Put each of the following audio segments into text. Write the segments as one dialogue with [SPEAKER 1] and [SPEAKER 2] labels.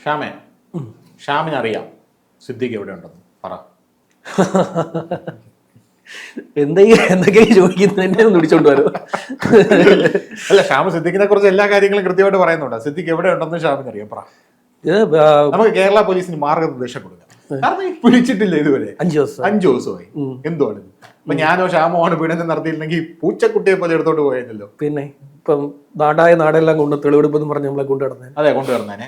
[SPEAKER 1] ഷ്യാമേ, ഷ്യാമിനറിയാം സിദ്ദിഖ് എവിടെ ഉണ്ടെന്ന് പറ.
[SPEAKER 2] എന്തൊക്കെയാണ് ചോദിക്കുന്നത്? എന്നെ ഒന്ന് വിളിച്ചോണ്ട് വരും.
[SPEAKER 1] അല്ല, ഷ്യാം സിദ്ദിഖിനെ കുറിച്ച് എല്ലാ കാര്യങ്ങളും കൃത്യമായിട്ട് പറയുന്നുണ്ട്. സിദ്ദിഖ് എവിടെ ഉണ്ടെന്ന് ഷ്യാമിന് അറിയാം, പറ. നമുക്ക് കേരള പോലീസിന് മാർഗനിർദ്ദേശം കൊടുക്കാം. കാരണം പിടിച്ചിട്ടില്ല ഇതുവരെ. 5 ദിവസമായി. എന്തുവാണ് ഇപ്പൊ ഞാനോ ഷ്യാമോ ആണ് പീഡനം നടത്തിയില്ലെങ്കിൽ പൂച്ചക്കുട്ടിയെ പോലെ എടുത്തോണ്ട് പോയല്ലോ.
[SPEAKER 2] പിന്നെ ഇപ്പം നാടായ നാടെല്ലാം കൊണ്ട് തെളിവെടുപ്പെന്ന് പറഞ്ഞ് നമ്മളെ കൊണ്ടുവരുന്നേ.
[SPEAKER 1] അതെ, കൊണ്ടുവരുന്നേനെ.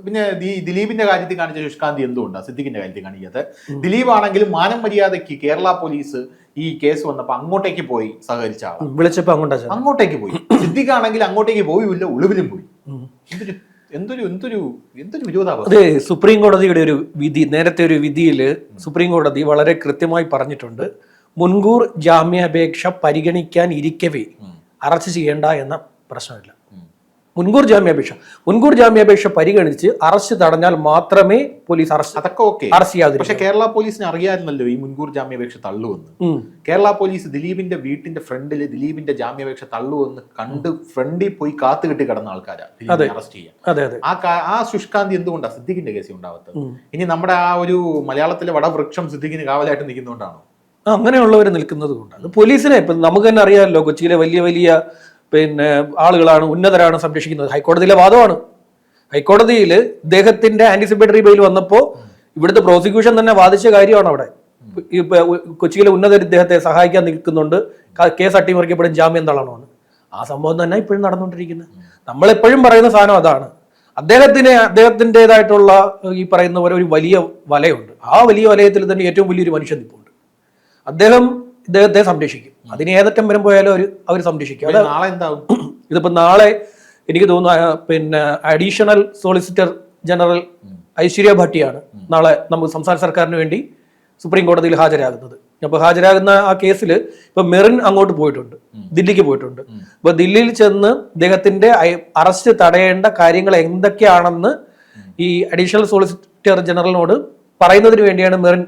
[SPEAKER 1] പിന്നെ ദിലീപിന്റെ കാര്യത്തിൽ കാണിച്ച ശുഷ്കാന്തി എന്തുകൊണ്ടാണ് സിദ്ദിഖിന്റെ കാര്യത്തിൽ കാണിക്കാത്ത? ദിലീപ് ആണെങ്കിലും മാനം മര്യാദയ്ക്ക് കേരള പോലീസ് ഈ കേസ് വന്നപ്പോ അങ്ങോട്ടേക്ക് പോയി സഹകരിച്ച ആളാണ്.
[SPEAKER 2] വിളിച്ചപ്പോ
[SPEAKER 1] അങ്ങോട്ടേക്ക് പോയി. സിദ്ദിഖ് ആണെങ്കിൽ അങ്ങോട്ടേക്ക് പോയില്ല, ഒളിവിലും പോയി. എന്തൊരു വിരോധാഭാസം.
[SPEAKER 2] അതെ, സുപ്രീം കോടതിയുടെ ഒരു വിധി, നേരത്തെ ഒരു വിധിയിൽ സുപ്രീം കോടതി വളരെ കൃത്യമായി പറഞ്ഞിട്ടുണ്ട്, മുൻകൂർ ജാമ്യാപേക്ഷ പരിഗണിക്കാൻ ഇരിക്കവേ അറസ്റ്റ് ചെയ്യേണ്ട എന്ന പ്രശ്നമില്ല. മുൻകൂർ ജാമ്യാപേക്ഷ പരിഗണിച്ച് അറസ്റ്റ് തടഞ്ഞാൽ മാത്രമേ പോലീസ് അറസ്റ്റ് ചെയ്യാതെ.
[SPEAKER 1] പക്ഷെ കേരള പോലീസിന് അറിയാമായിരുന്നല്ലോ ഈ മുൻകൂർ ജാമ്യാപേക്ഷ തള്ളുവെന്ന്. കേരള പോലീസ് ദിലീപിന്റെ വീട്ടിന്റെ ഫ്രണ്ടില് ദിലീപിന്റെ ജാമ്യാപേക്ഷ തള്ളുവെന്ന് കണ്ട് ഫ്രണ്ടിൽ പോയി കാത്തുകെട്ടി കിടന്ന ആൾക്കാരാണ് അറസ്റ്റ് ചെയ്യാൻ. ആ ശുഷ്കാന്തി എന്തുകൊണ്ടാണ് സിദ്ദിഖിന്റെ കേസിൽ ഉണ്ടാവാത്തത്? ഇനി നമ്മുടെ ആ ഒരു മലയാളത്തിലെ വടവൃക്ഷം സിദ്ദിഖിന് കാവലായിട്ട് നിൽക്കുന്നതുകൊണ്ടാണോ?
[SPEAKER 2] അങ്ങനെയുള്ളവർ നിൽക്കുന്നത് കൊണ്ടാണ്. പോലീസിനെ ഇപ്പം നമുക്ക് തന്നെ അറിയാമല്ലോ, കൊച്ചിയിലെ വലിയ വലിയ ആളുകളാണ്, ഉന്നതരാണ് സംരക്ഷിക്കുന്നത്. ഹൈക്കോടതിയിലെ വാദമാണ്. ഹൈക്കോടതിയിൽ ഇദ്ദേഹത്തിന്റെ ആന്റിസിപ്പേറ്ററി ബെയിൽ വന്നപ്പോൾ ഇവിടുത്തെ പ്രോസിക്യൂഷൻ തന്നെ വാദിച്ച കാര്യമാണ്. അവിടെ കൊച്ചിയിലെ ഉന്നതർ ഇദ്ദേഹത്തെ സഹായിക്കാൻ നിൽക്കുന്നുണ്ട്, കേസ് അട്ടിമറിക്കപ്പെടും, ജാമ്യം തള്ളണമെന്ന്. ആ സംഭവം തന്നെ ഇപ്പോഴും നടന്നുകൊണ്ടിരിക്കുന്നത്. നമ്മളെപ്പോഴും പറയുന്ന സാധനം അതാണ്. അദ്ദേഹത്തിൻ്റെതായിട്ടുള്ള ഈ പറയുന്ന പോലെ ഒരു വലിയ വലയുണ്ട്. ആ വലിയ വലയത്തിൽ തന്നെ ഏറ്റവും വലിയൊരു മനുഷ്യൻ നിൽപ്പുണ്ട്. ഇദ്ദേഹത്തെ സംരക്ഷിക്കും. അതിന് ഏതറ്റം വരെ പോയാലും അവർ സംരക്ഷിക്കും.
[SPEAKER 1] നാളെ എന്താവും?
[SPEAKER 2] ഇതിപ്പോ നാളെ എനിക്ക് തോന്നുന്നു അഡീഷണൽ സോളിസിറ്റർ ജനറൽ ഐശ്വര്യ ഭട്ടിയാണ് നാളെ നമുക്ക് സംസ്ഥാന സർക്കാരിന് വേണ്ടി സുപ്രീം കോടതിയിൽ ഹാജരാകുന്നത്. അപ്പൊ ഹാജരാകുന്ന ആ കേസിൽ ഇപ്പൊ മെറിൻ അങ്ങോട്ട് പോയിട്ടുണ്ട്, ദില്ലിക്ക് പോയിട്ടുണ്ട്. അപ്പൊ ദില്ലിയിൽ ചെന്ന് ഇദ്ദേഹത്തിന്റെ അറസ്റ്റ് തടയേണ്ട കാര്യങ്ങൾ എന്തൊക്കെയാണെന്ന് ഈ അഡീഷണൽ സോളിസിറ്റർ ജനറലിനോട് പറയുന്നതിന് വേണ്ടിയാണ് മെറിൻ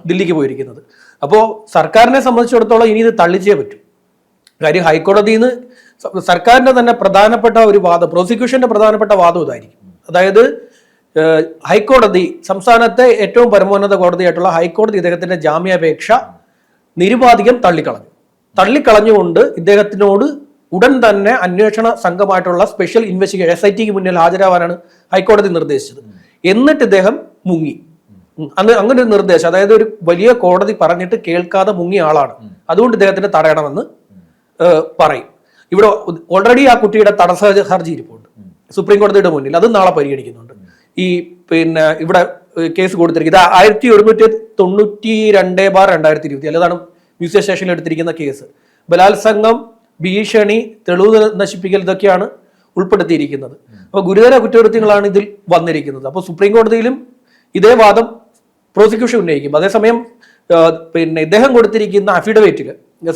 [SPEAKER 2] ദില്ലിക്ക് പോയിരിക്കുന്നത്. അപ്പോൾ സർക്കാരിനെ സംബന്ധിച്ചിടത്തോളം ഇനി ഇത് തള്ളിച്ചേ പറ്റും. കാര്യം ഹൈക്കോടതിയിൽ നിന്ന് സർക്കാരിന്റെ തന്നെ പ്രധാനപ്പെട്ട ഒരു വാദം, പ്രോസിക്യൂഷന്റെ പ്രധാനപ്പെട്ട വാദം ഇതായിരിക്കും. അതായത് ഹൈക്കോടതി, സംസ്ഥാനത്തെ ഏറ്റവും പരമോന്നത കോടതിയായിട്ടുള്ള ഹൈക്കോടതി ഇദ്ദേഹത്തിന്റെ ജാമ്യാപേക്ഷ നിരുപാധികം തള്ളിക്കളഞ്ഞുകൊണ്ട് ഇദ്ദേഹത്തിനോട് ഉടൻ തന്നെ അന്വേഷണ സംഘമായിട്ടുള്ള സ്പെഷ്യൽ ഇൻവെസ്റ്റിഗേഷൻ SITക്ക് മുന്നിൽ ഹാജരാവാനാണ് ഹൈക്കോടതി നിർദ്ദേശിച്ചത്. എന്നിട്ട് ഇദ്ദേഹം മുങ്ങി. അങ്ങനെ ഒരു നിർദ്ദേശം, അതായത് ഒരു വലിയ കോടതി പറഞ്ഞിട്ട് കേൾക്കാതെ മുങ്ങിയ ആളാണ്, അതുകൊണ്ട് ഇദ്ദേഹത്തിന് തടയണമെന്ന് പറയും. ഇവിടെ ഓൾറെഡി ആ കുട്ടിയുടെ തടസ്സ ഹർജി ഇരിപ്പുണ്ട് സുപ്രീം കോടതിയുടെ മുന്നിൽ, അത് നാളെ പരിഗണിക്കുന്നുണ്ട്. ഇവിടെ കേസ് കൊടുത്തിരിക്കുന്നത് 1192/2020 അല്ലതാണ് മ്യൂസിയം സ്റ്റേഷനിൽ എടുത്തിരിക്കുന്ന കേസ്. ബലാത്സംഗം, ഭീഷണി, തെളിവ് നശിപ്പിക്കൽ, ഇതൊക്കെയാണ് ഉൾപ്പെടുത്തിയിരിക്കുന്നത്. അപ്പൊ ഗുരുതര കുറ്റകൃത്യങ്ങളാണ് ഇതിൽ വന്നിരിക്കുന്നത്. അപ്പൊ സുപ്രീം കോടതിയിലും ഇതേ വാദം പ്രോസിക്യൂഷൻ ഉന്നയിക്കും. അതേസമയം ഇദ്ദേഹം കൊടുത്തിരിക്കുന്ന അഫിഡവിറ്റിൽ,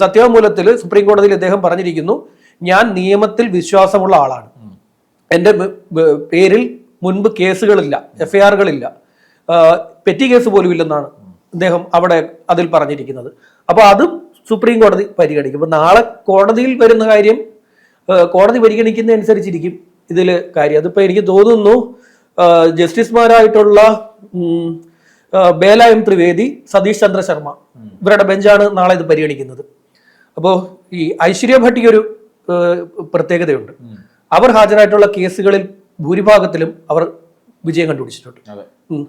[SPEAKER 2] സത്യവാങ്മൂലത്തിൽ സുപ്രീം കോടതിയിൽ ഇദ്ദേഹം പറഞ്ഞിരിക്കുന്നു, ഞാൻ നിയമത്തിൽ വിശ്വാസമുള്ള ആളാണ്, എൻ്റെ പേരിൽ മുൻപ് കേസുകളില്ല, FIRകളില്ല, പെറ്റി കേസ് പോലും ഇല്ലെന്നാണ് അദ്ദേഹം അവിടെ അതിൽ പറഞ്ഞിരിക്കുന്നത്. അപ്പൊ അതും സുപ്രീം കോടതി പരിഗണിക്കും. അപ്പൊ നാളെ കോടതിയിൽ വരുന്ന കാര്യം കോടതി പരിഗണിക്കുന്നതനുസരിച്ചിരിക്കും ഇതിൽ കാര്യം. അതിപ്പോ എനിക്ക് തോന്നുന്നു ജസ്റ്റിസുമാരായിട്ടുള്ള ബേല M ത്രിവേദി, സതീഷ് ചന്ദ്ര ശർമ്മ, ഇവരുടെ ബെഞ്ചാണ് നാളെ ഇത് പരിഗണിക്കുന്നത്. അപ്പോൾ ഈ ഐശ്വര്യ ഭട്ടിക്ക് ഒരു പ്രത്യേകതയുണ്ട്. അവർ ഹാജരായിട്ടുള്ള കേസുകളിൽ ഭൂരിഭാഗത്തിലും അവർ വിജയം കണ്ടുപിടിച്ചിട്ടുണ്ട്.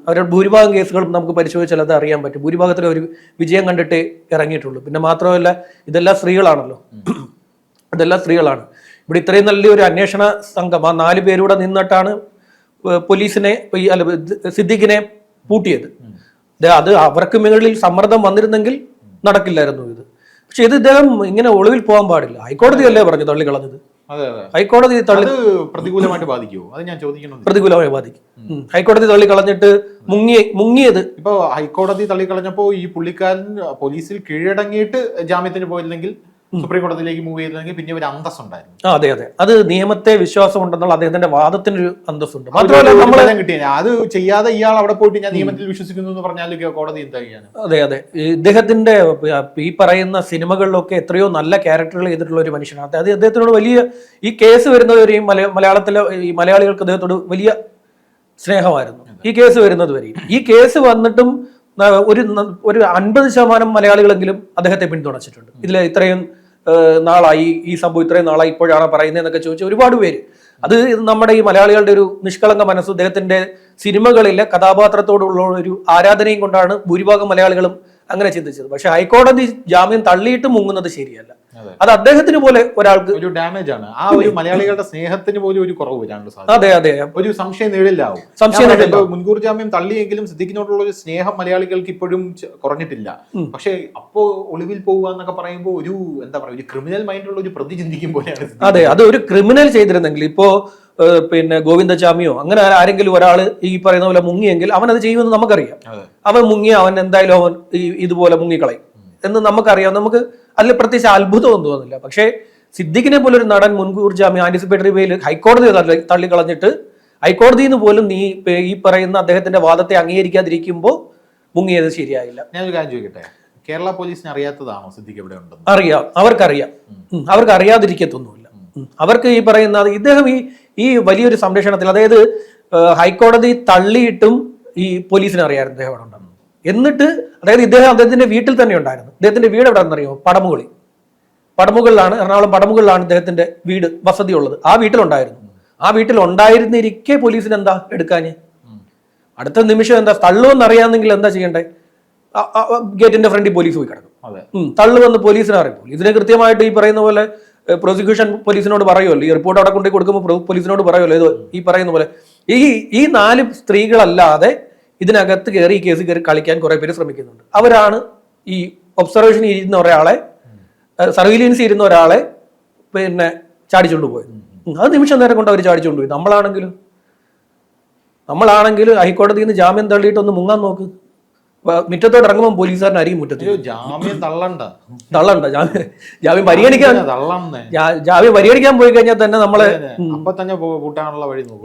[SPEAKER 2] അവരുടെ ഭൂരിഭാഗം കേസുകളും നമുക്ക് പരിശോധിച്ചാൽ അത് അറിയാൻ പറ്റും. ഭൂരിഭാഗത്തിലും ഒരു വിജയം കണ്ടിട്ടേ ഇറങ്ങിയിട്ടുള്ളൂ. പിന്നെ മാത്രമല്ല, ഇതെല്ലാം സ്ത്രീകളാണല്ലോ, ഇവിടെ ഇത്രയും നല്ലൊരു അന്വേഷണ സംഘം, ആ 4 പേരൂടെ നിന്നിട്ടാണ് പോലീസിനെ സിദ്ദിഖിനെ പൂട്ടിയത്. അത് അവർക്ക് മുകളിൽ സമ്മർദ്ദം വന്നിരുന്നെങ്കിൽ നടക്കില്ലായിരുന്നു ഇത്. പക്ഷെ ഇത് ഇദ്ദേഹം ഇങ്ങനെ ഒളിവിൽ പോകാൻ പാടില്ല. ഹൈക്കോടതിയല്ലേ പറഞ്ഞു തള്ളിക്കളഞ്ഞത്. ഹൈക്കോടതി
[SPEAKER 1] പ്രതികൂലമായിട്ട് ബാധിക്കുമോ? അത് ഞാൻ ചോദിക്കണം.
[SPEAKER 2] പ്രതികൂലമായി ബാധിക്കും. ഹൈക്കോടതി തള്ളിക്കളഞ്ഞിട്ട് മുങ്ങിയത്.
[SPEAKER 1] ഇപ്പൊ ഹൈക്കോടതി തള്ളിക്കളഞ്ഞപ്പോ ഈ പുള്ളിക്കാരൻ പോലീസിൽ കീഴടങ്ങിയിട്ട് ജാമ്യത്തിന് പോയില്ലെങ്കിൽ, സുപ്രീം കോടതിയിലേക്ക് മൂവ് ചെയ്തില്ലെങ്കിൽ പിന്നെ ഒരു അന്തസ്സുണ്ടായിരുന്നു.
[SPEAKER 2] അതെ, അത് നിയമത്തെ വിശ്വാസം ഉണ്ടെന്നുള്ള അദ്ദേഹത്തിന്റെ വാദത്തിനൊരു അന്തസ്സുണ്ട്.
[SPEAKER 1] മാത്രമല്ല കിട്ടിയ അത് ചെയ്യാതെ ഇയാൾ അവിടെ പോയിട്ട് ഞാൻ നിയമത്തിൽ വിശ്വസിക്കുന്നു എന്ന് പറഞ്ഞാൽ കോടതി എന്താ ചെയ്യാൻ?
[SPEAKER 2] അതെ, ഇദ്ദേഹത്തിന്റെ ഈ പറയുന്ന സിനിമകളിലൊക്കെ എത്രയോ നല്ല ക്യാരക്ടറുകൾ ചെയ്തിട്ടുള്ള ഒരു മനുഷ്യനാണ്. അതായത് അദ്ദേഹത്തിനോട് വലിയ ഈ കേസ് വരുന്നവരെയും മലയാളത്തിലെ ഈ മലയാളികൾക്ക് അദ്ദേഹത്തോട് വലിയ സ്നേഹമായിരുന്നു ഈ കേസ് വരുന്നത് വരെ. ഈ കേസ് വന്നിട്ടും ഒരു 50% മലയാളികളെങ്കിലും അദ്ദേഹത്തെ പിന്തുണച്ചിട്ടുണ്ട്. ഇതിൽ ഇത്രയും നാളായി ഈ സംഭവം ഇത്രയും നാളായി ഇപ്പോഴാണ് പറയുന്നതെന്നൊക്കെ ചോദിച്ച ഒരുപാട് പേര്. അത് നമ്മുടെ ഈ മലയാളികളുടെ ഒരു നിഷ്കളങ്ക മനസ്സ്, അദ്ദേഹത്തിന്റെ സിനിമകളിലെ കഥാപാത്രത്തോടുള്ള ഒരു ആരാധനയും കൊണ്ടാണ് ഭൂരിഭാഗം മലയാളികളും അങ്ങനെ ചിന്തിച്ചത്. പക്ഷെ ഹൈക്കോടതി ജാമ്യം തള്ളിയിട്ട് മുങ്ങുന്നത് ശരിയല്ല. അത് അദ്ദേഹത്തിന് പോലെ ഒരാൾക്ക്
[SPEAKER 1] ഒരു ഡാമേജ് ആണ്. ആ ഒരു മലയാളികളുടെ സ്നേഹത്തിന് പോലും ഒരു കുറവ് വരാനുള്ള സാധ്യത.
[SPEAKER 2] അതെ അതെ,
[SPEAKER 1] ഒരു സംശയം നേടില്ലാവും. മുൻകൂർ ജാമ്യം തള്ളിയെങ്കിലും സിദ്ദിഖിനോടുള്ള ഒരു സ്നേഹം മലയാളികൾക്ക് ഇപ്പോഴും കുറഞ്ഞിട്ടില്ല. പക്ഷെ അപ്പോ ഒളിവിൽ പോകുക എന്നൊക്കെ പറയുമ്പോൾ ഒരു എന്താ പറയുക, ഒരു ക്രിമിനൽ മൈൻഡുള്ള ഒരു പ്രതി ചിന്തിക്കും പോലെയാണ്.
[SPEAKER 2] അതെ, അത് ഒരു ക്രിമിനൽ ചെയ്തിരുന്നെങ്കിൽ ഇപ്പോ പിന്നെ ഗോവിന്ദചാമിയോ അങ്ങനെ ആരെങ്കിലും ഒരാള് ഈ പറയുന്ന പോലെ മുങ്ങിയെങ്കിൽ അവൻ അത് ചെയ്യുമെന്ന് നമുക്കറിയാം. അവൻ മുങ്ങിയ അവൻ എന്തായാലും അവൻ ഇതുപോലെ മുങ്ങിക്കളയും എന്ന് നമുക്കറിയാം. നമുക്ക് അതിൽ പ്രത്യേകിച്ച് അത്ഭുതമൊന്നും തോന്നുന്നില്ല. പക്ഷേ സിദ്ദിഖിനെ പോലെ ഒരു നടൻ മുൻകൂർ ജാമ്യം ആന്റിസിപ്പേറ്ററി ബെയിൽ ഹൈക്കോടതി തള്ളിക്കളഞ്ഞിട്ട് ഹൈക്കോടതിയിൽ നിന്ന് പോലും ഈ പറയുന്ന അദ്ദേഹത്തിന്റെ വാദത്തെ അംഗീകരിക്കാതിരിക്കുമ്പോൾ മുങ്ങിയത് ശരിയായില്ല.
[SPEAKER 1] ഞാനൊരു കാര്യം ചോദിക്കട്ടെ, കേരള പോലീസിന് അറിയാത്തതാണോ സിദ്ദിഖ് എവിടെ ഉണ്ടെന്ന്?
[SPEAKER 2] അറിയാം, അവർക്കറിയാം. അവർക്ക് അറിയാതിരിക്കത്തൊന്നുമില്ല. അവർക്ക് ഈ പറയുന്ന ഇദ്ദേഹം ഈ വലിയൊരു സംരക്ഷണത്തിൽ, അതായത് ഹൈക്കോടതി തള്ളിയിട്ടും ഈ പോലീസിന് അറിയാമായിരുന്നു അദ്ദേഹം അവിടെ ഉണ്ടെന്ന്. എന്നിട്ട് അതായത് അദ്ദേഹത്തിന്റെ വീട്ടിൽ തന്നെ ഉണ്ടായിരുന്നു. അദ്ദേഹത്തിന്റെ വീട് എവിടെ അറിയുമോ? പടമുകളിലാണ്, എറണാകുളം പടമുകളിലാണ് അദ്ദേഹത്തിന്റെ വീട്, വസതി ഉള്ളത്. ആ വീട്ടിലുണ്ടായിരുന്നു. ആ വീട്ടിൽ ഉണ്ടായിരുന്നിരിക്കെ പോലീസിന് എന്താ എടുക്കാന്? അടുത്ത നിമിഷം എന്താ തള്ളുവെന്ന് അറിയാമെന്നെങ്കിൽ എന്താ ചെയ്യണ്ടേ? ഗേറ്റിന്റെ ഫ്രണ്ടിൽ പോലീസ് പോയി കിടക്കും. തള്ളുവെന്ന് പോലീസിനെ അറിയും. പോലീസിനെ കൃത്യമായിട്ട് ഈ പറയുന്ന പോലെ പ്രോസിക്യൂഷൻ പോലീസിനോട് പറയുമല്ലോ, ഈ റിപ്പോർട്ട് അവിടെ കൊണ്ടു കൊടുക്കുമ്പോൾ പോലീസിനോട് പറയുമല്ലോ, ഇത് ഈ പറയുന്ന പോലെ ഈ 4 സ്ത്രീകളല്ലാതെ ഇതിനകത്ത് കയറി ഈ കേസ് കയറി കളിക്കാൻ കുറെ പേര് ശ്രമിക്കുന്നുണ്ട്. അവരാണ് ഈ ഒബ്സർവേഷനിൽ ഇരുന്ന ഒരാളെ, സർവീലൻസ് ഇരുന്ന ഒരാളെ പിന്നെ ചാടിച്ചുകൊണ്ട് പോയത്. അത് നിമിഷം നേരം കൊണ്ട് അവർ ചാടിച്ചുകൊണ്ട് പോയി. നമ്മളാണെങ്കിൽ ഹൈക്കോടതിയിൽ നിന്ന് ജാമ്യം തള്ളിയിട്ടൊന്ന് മുങ്ങാൻ നോക്ക്. മുറ്റത്തോട് ഇറങ്ങുമ്പോൾ പോലീസുകാരൻ അരിയും മുറ്റത്ത്.
[SPEAKER 1] ജാമ്യം തള്ളണ്ട,
[SPEAKER 2] ജാമ്യം പരിഗണിക്കാൻ പോയി കഴിഞ്ഞാൽ തന്നെ നമ്മളെ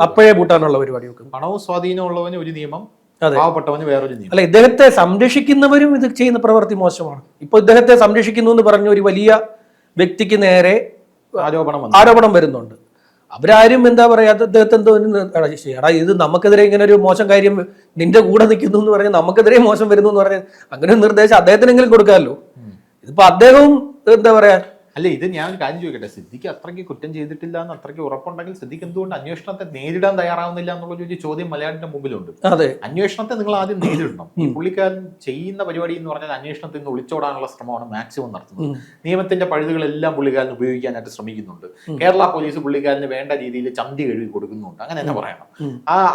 [SPEAKER 2] അപ്പോഴേ പൂട്ടാനുള്ള പരിപാടി വെക്കും.
[SPEAKER 1] പണവും സ്വാധീനമുള്ളവന് ഒരു നിയമം, പാവപ്പെട്ടവന് വേറൊരു നിയമം.
[SPEAKER 2] അല്ല, ഇദ്ദേഹത്തെ സംരക്ഷിക്കുന്നവരും ഇത് ചെയ്യുന്ന പ്രവൃത്തി മോശമാണ്. ഇപ്പൊ ഇദ്ദേഹത്തെ സംരക്ഷിക്കുന്നു എന്ന് പറഞ്ഞ ഒരു വലിയ വ്യക്തിക്ക് നേരെ ആരോപണം വരുന്നുണ്ട്. അവരാരും എന്താ പറയാ, അദ്ദേഹത്തെ എന്തോ എടാ ഇത് നമുക്കെതിരെ ഇങ്ങനെ ഒരു മോശം കാര്യം നിന്റെ കൂടെ നിൽക്കുന്നു എന്ന് പറഞ്ഞാൽ നമുക്കെതിരെ മോശം വരുന്നു എന്ന് പറഞ്ഞാൽ അങ്ങനെ ഒരു നിർദ്ദേശം അദ്ദേഹത്തിനെങ്കിലും കൊടുക്കാമല്ലോ. ഇതിപ്പോ അദ്ദേഹവും എന്താ പറയാ.
[SPEAKER 1] അല്ല, ഇത് ഞാൻ കാര്യം ചോദിക്കട്ടെ, സിദ്ദിഖ് അത്രയ്ക്ക് കുറ്റം ചെയ്തിട്ടില്ല എന്ന് അത്രയ്ക്ക് ഉറപ്പുണ്ടെങ്കിൽ സിദ്ദിഖ് എന്തുകൊണ്ട് അന്വേഷണത്തെ നേരിടാൻ തയ്യാറാവുന്നില്ല എന്നുള്ളൊരു ചോദ്യം മലയാളിന്റെ മുമ്പിലുണ്ട്.
[SPEAKER 2] അതെ,
[SPEAKER 1] അന്വേഷണത്തെ നിങ്ങൾ ആദ്യം നേരിടണം. ഈ പുള്ളിക്കാരൻ ചെയ്യുന്ന പരിപാടി എന്ന് പറഞ്ഞാൽ അന്വേഷണത്തിൽ നിന്ന് ഒളിച്ചോടാനുള്ള ശ്രമമാണ് മാക്സിമം നടത്തുന്നത്. നിയമത്തിന്റെ പഴുതുകളെല്ലാം പുള്ളിക്കാരൻ ഉപയോഗിക്കാനായിട്ട് ശ്രമിക്കുന്നുണ്ട്. കേരള പോലീസ് പുള്ളിക്കാരന് വേണ്ട രീതിയിൽ ചന്തി കഴുകി കൊടുക്കുന്നുണ്ട്, അങ്ങനെ തന്നെ പറയണം.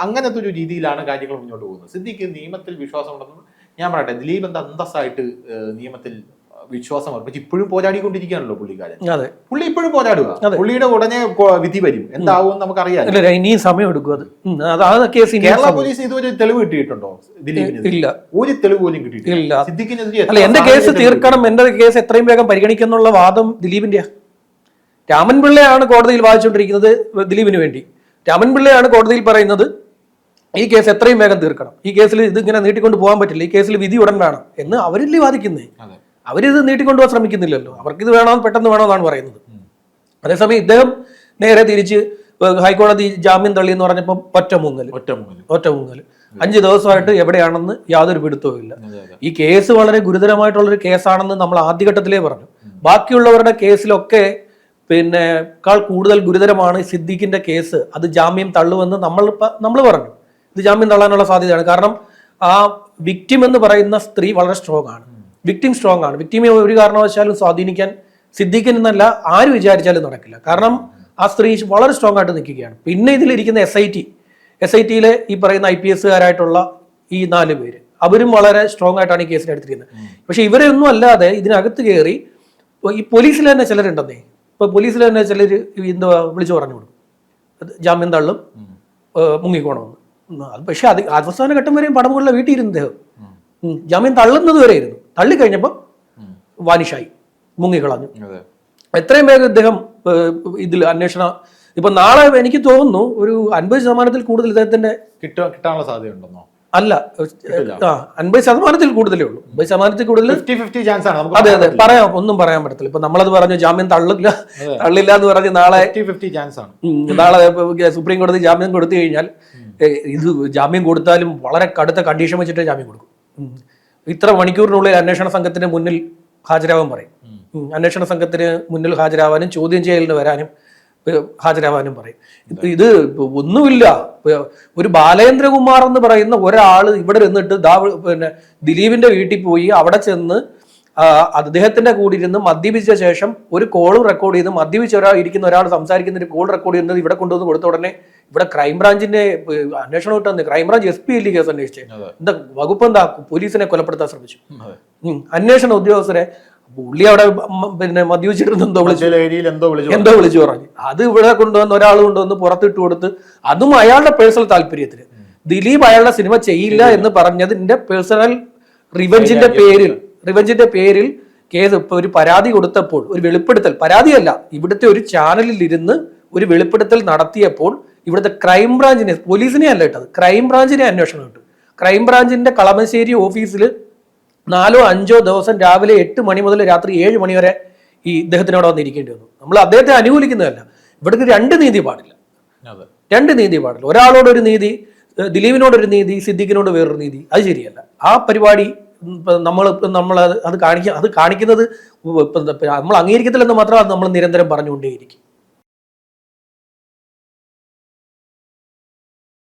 [SPEAKER 1] അങ്ങനത്തെ ഒരു രീതിയിലാണ് കാര്യങ്ങൾ മുന്നോട്ട് പോകുന്നത്. സിദ്ദിഖ് നിയമത്തിൽ വിശ്വാസമുണ്ടെന്ന് ഞാൻ പറയട്ടെ, ദിലീപ് എന്താ അന്തസ്സായിട്ട് നിയമത്തിൽ വിശ്വാസം അർപ്പിച്ച് ഇപ്പോഴും പോരാടിക്കൊണ്ടിരിക്കുകയാണല്ലോ പുള്ളിക്കാരൻ. പുള്ളി ഇപ്പോഴും പോരാടുക. പുള്ളിയുടെ ഉടനെ വിധി വരും, എന്താവും നമുക്കറിയാം.
[SPEAKER 2] ഇനിയും സമയം എടുക്കും.
[SPEAKER 1] കേരള പോലീസ് ഇതുവരെ തെളിവ് കിട്ടിയിട്ടുണ്ടോ ദിലീപിന്? ഇല്ല, ഒരു തെളിവ് പോലും കിട്ടിയിട്ടില്ല. സിദ്ദിഖിനെതിരെ
[SPEAKER 2] അല്ല, എന്റെ കേസ് തീർക്കണം, എന്റെ കേസ് എത്രയും വേഗം പരിഗണിക്കുന്നുള്ള വാദം ദിലീപിന്റെ. രാമൻ പിള്ളയാണ് കോടതിയിൽ വാദിച്ചുകൊണ്ടിരിക്കുന്നത് ദിലീപിന് വേണ്ടി. രാമൻ പിള്ളയാണ് കോടതിയിൽ പറയുന്നത് ഈ കേസ് എത്രയും വേഗം തീർക്കണം, ഈ കേസിൽ ഇതിങ്ങനെ നീട്ടിക്കൊണ്ട് പോകാൻ പറ്റില്ല, ഈ കേസിൽ വിധി ഉടൻ വേണം എന്ന് അവരില്ലേ വാദിക്കുന്നേ. അവരിത് നീട്ടിക്കൊണ്ടുപോകാൻ ശ്രമിക്കുന്നില്ലല്ലോ. അവർക്കിത് പെട്ടെന്ന് വേണമെന്നാണ് പറയുന്നത്. അതേസമയം ഇദ്ദേഹം നേരെ തിരിച്ച് ഹൈക്കോടതി ജാമ്യം തള്ളി എന്ന് പറഞ്ഞപ്പോൾ ഒറ്റ മുങ്ങൽ 5 ദിവസമായിട്ട് എവിടെയാണെന്ന് യാതൊരു പിടുത്തവും ഇല്ല. ഈ കേസ് വളരെ ഗുരുതരമായിട്ടുള്ളൊരു കേസാണെന്ന് നമ്മൾ ആദ്യഘട്ടത്തിലേ പറഞ്ഞു. ബാക്കിയുള്ളവരുടെ കേസിലൊക്കെ ക്കാൾ കൂടുതൽ ഗുരുതരമാണ് സിദ്ദിഖിന്റെ കേസ്. അത് ജാമ്യം തള്ളുമെന്ന് നമ്മൾ പറഞ്ഞു. ഇത് ജാമ്യം തള്ളാനുള്ള സാധ്യതയാണ്. കാരണം ആ വിക്ടിം എന്ന് പറയുന്ന സ്ത്രീ വളരെ സ്ട്രോങ് ആണ്. വിക്ടിം സ്ട്രോങ് ആണ്. വിക്ടിമെ ഒരു കാരണവശാലും സ്വാധീനിക്കാൻ സിദ്ദിഖിന് എന്നല്ല ആര് വിചാരിച്ചാലും നടക്കില്ല. കാരണം ആ സ്ത്രീ വളരെ സ്ട്രോങ് ആയിട്ട് നിൽക്കുകയാണ്. പിന്നെ ഇതിലിരിക്കുന്ന SIT-യിലെ ഈ പറയുന്ന IPS-കാരായിട്ടുള്ള ഈ 4 പേര്, അവരും വളരെ സ്ട്രോങ് ആയിട്ടാണ് ഈ കേസിനെ എടുത്തിരിക്കുന്നത്. പക്ഷെ ഇവരെ ഒന്നും അല്ലാതെ ഇതിനകത്ത് കയറി ഈ പോലീസിൽ തന്നെ ചിലരുണ്ടെന്നേ. ഇപ്പൊ പോലീസിൽ തന്നെ ചിലർ എന്താ വിളിച്ചു പറഞ്ഞു കൊടുക്കും ജാമ്യം തള്ളും, മുങ്ങിക്കോണമെന്ന്. പക്ഷെ അത് അവസാന ഘട്ടം വരെയും പടമുകളിലെ വീട്ടിൽ ഇരുന്ന് അദ്ദേഹം ജാമ്യം തള്ളുന്നത് വരെ ഇരുന്നു. തള്ളിക്കഴിഞ്ഞപ്പോൾ വാനിഷായി, മുങ്ങിക്കളഞ്ഞു. എത്രയും വേഗം ഇദ്ദേഹം ഇതിൽ അന്വേഷണം ഇപ്പൊ നാളെ എനിക്ക് തോന്നുന്നു ഒരു 50% കൂടുതൽ ഇദ്ദേഹത്തിന്റെ
[SPEAKER 1] കിട്ടാനുള്ള സാധ്യതയുണ്ടെന്നോ?
[SPEAKER 2] അല്ല, 50% കൂടുതലേ ഉള്ളൂ. 50% കൂടുതൽ
[SPEAKER 1] 50-50 ചാൻസ് ആണ്.
[SPEAKER 2] അതെ, ഒന്നും പറയാൻ പറ്റത്തില്ല. ഇപ്പൊ നമ്മളത് പറഞ്ഞു ജാമ്യം തള്ളില്ല എന്ന് പറഞ്ഞ് നാളെ
[SPEAKER 1] 50-50 ചാൻസ് ആണ്.
[SPEAKER 2] നാളെ സുപ്രീം കോടതി ജാമ്യം കൊടുത്തു കഴിഞ്ഞാൽ ഇത് ജാമ്യം കൊടുത്താലും വളരെ കടുത്ത കണ്ടീഷൻ വെച്ചിട്ട് ജാമ്യം കൊടുക്കും. ഇത്ര മണിക്കൂറിനുള്ളിൽ അന്വേഷണ സംഘത്തിന് മുന്നിൽ ഹാജരാവാൻ പറയും. അന്വേഷണ സംഘത്തിന് മുന്നിൽ ഹാജരാവാനും ചോദ്യം ചെയ്യലിന് വരാനും ഹാജരാവാനും പറയും. ഇത് ഒന്നുമില്ല. ഒരു ബാലേന്ദ്രകുമാർ എന്ന് പറയുന്ന ഒരാൾ ഇവിടെ ഇരുന്നിട്ട് പിന്നെ ദിലീപിന്റെ വീട്ടിൽ പോയി അവിടെ ചെന്ന് അദ്ദേഹത്തിന്റെ കൂടെ ഇരുന്ന് മദ്യപിച്ച ശേഷം ഒരു കോൾ റെക്കോർഡ് ചെയ്ത് മദ്യപിച്ച ഇരിക്കുന്ന ഒരാൾ സംസാരിക്കുന്ന ഒരു കോൾ റെക്കോർഡ് ചെയ്യുന്നത് ഇവിടെ കൊണ്ടുവന്ന് കൊടുത്ത ഉടനെ ഇവിടെ ക്രൈംബ്രാഞ്ചിന്റെ അന്വേഷണം കിട്ടുന്നത് ക്രൈംബ്രാഞ്ച് SP ഇല്ലേ കേസ് അന്വേഷിച്ചേ? എന്താ വകുപ്പ് എന്താ? പോലീസിനെ കൊലപ്പെടുത്താൻ ശ്രമിച്ചു. അന്വേഷണ ഉദ്യോഗസ്ഥരെ പുള്ളി അവിടെ പിന്നെ മദ്യപിച്ചിട്ട് എന്തോ വിളിച്ചു പറഞ്ഞു. അത് ഇവിടെ കൊണ്ടുവന്ന് ഒരാൾ കൊണ്ടുവന്ന് പുറത്തിട്ട് കൊടുത്ത്, അതും അയാളുടെ പേഴ്സണൽ താല്പര്യത്തിന്. ദിലീപ് അയാളുടെ സിനിമ ചെയ്യില്ല എന്ന് പറഞ്ഞതിന്റെ പേഴ്സണൽ റിവെഞ്ചിന്റെ പേരിൽ കേസ് ഇപ്പൊ ഒരു പരാതി കൊടുത്തപ്പോൾ, ഒരു വെളിപ്പെടുത്തൽ, പരാതിയല്ല, ഇവിടുത്തെ ഒരു ചാനലിൽ ഇരുന്ന് ഒരു വെളിപ്പെടുത്തൽ നടത്തിയപ്പോൾ ഇവിടുത്തെ ക്രൈംബ്രാഞ്ചിനെ, പോലീസിനെ അല്ല ഇട്ടത്, ക്രൈംബ്രാഞ്ചിനെ അന്വേഷണം കിട്ടും. ക്രൈംബ്രാഞ്ചിന്റെ കളമശ്ശേരി ഓഫീസിൽ 4-5 ദിവസം രാവിലെ 8 മണി മുതൽ രാത്രി 7 മണി വരെ ഈ ഇദ്ദേഹത്തിനോട് വന്നിരിക്കേണ്ടി വന്നു. നമ്മൾ അദ്ദേഹത്തെ അനുകൂലിക്കുന്നതല്ല, ഇവിടേക്ക് 2 നീതി പാടില്ല. 2 നീതി പാടില്ല. ഒരാളോടൊരു നീതി, ദിലീപിനോടൊരു നീതി, സിദ്ദിഖിനോട് വേറൊരു നീതി, അത് ശരിയല്ല. ആ പരിപാടി നമ്മൾ അത് കാണിക്കുന്നത് നമ്മൾ അംഗീകരിക്കത്തില്ലെന്ന് മാത്രം അത് നമ്മൾ നിരന്തരം പറഞ്ഞുകൊണ്ടേയിരിക്കും.